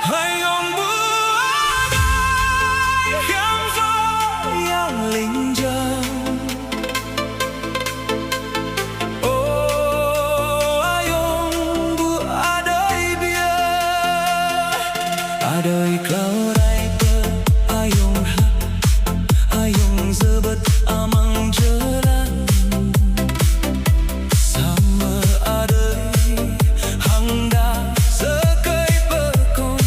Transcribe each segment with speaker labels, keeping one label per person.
Speaker 1: Hay ông bữa khám gió yang linh trăng. Ai ông bữa đời bia đời cloud ai bơ ai ông hát ai ông giờ bật amang jalan sama adoi hangda sekai berkon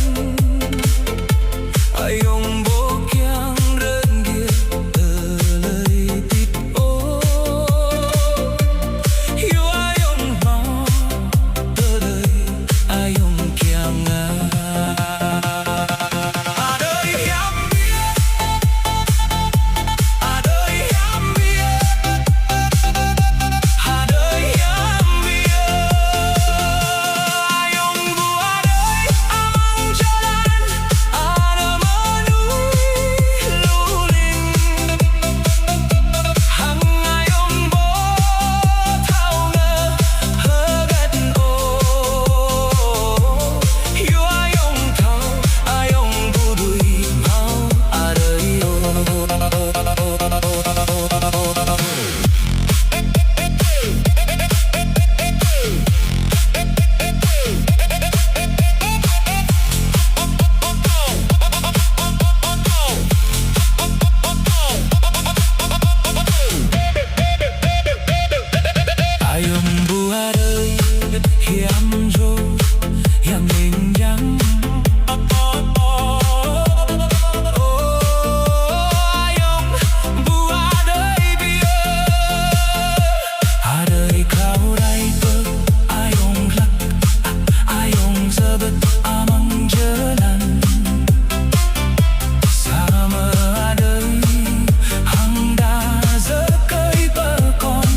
Speaker 1: ai ông bố kiang rên ghia tơlơi tít ô yêu ai ông mau tơlơi ai ông kiang Hiam ro yang linh trắng. Ai ông bùa đời bia đời cloud ai bơ ai ông lắc ai ông giờ bật amang jalan sama adoi hangda sekai berkon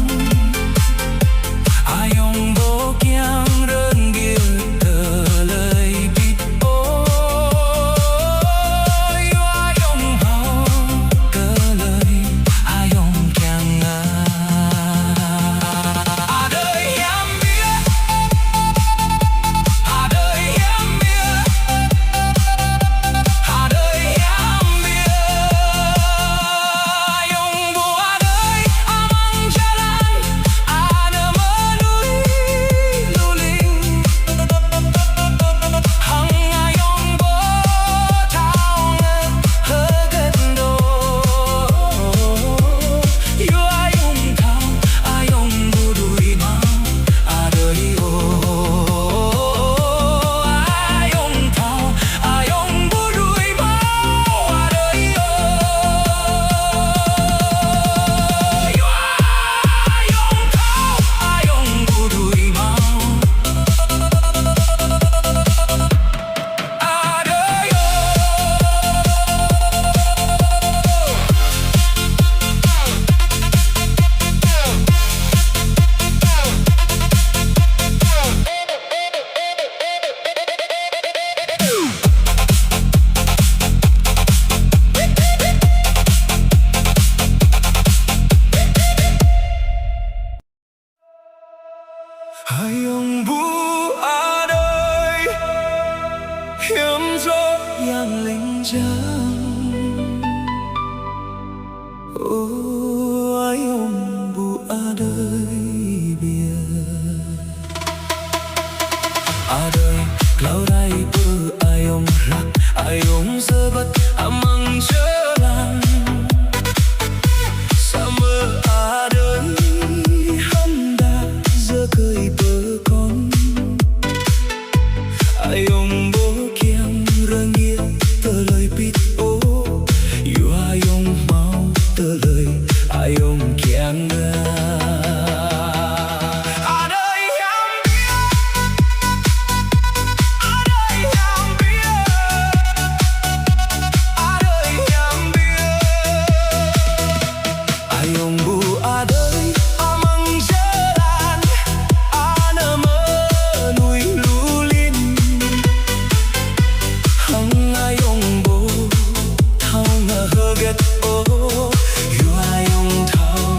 Speaker 1: ai ông bố kiang rên ghia tơlơi tít ô yêu ai ông hao tơlơi ai ông kiang đời hiam bia đời hiam bia đời hiam bia ai ông bùa đời amang jalan ada menui luling hang ai ông bố thao ngơ hơ gật đô yêu ai ông thao ai ông bố đuổi mau đời ô ai ông thao ai ông bố đuổi mau đời ô yêu ai ông thao ai ông bố đuổi mau đời ô. Hai ông bùa đời hiếm gió yang linh trắng. Ai ông bùa đời bia đời cloud ai bơ ai ông lắc ai ông giờ bật amang jalan sama adoi hangda sekai berkon ai ông bố kiang rên ghia tơlơi tít ô yêu ai ông mau tơlơi ai ông kiang đời hiam bia đời hiam bia đời hiam bia ai ông bùa đời amang jalan ana menui lulin hang ai ông bố thao ngơ hơ gật ô yêu ai ông thao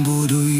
Speaker 1: bù đùi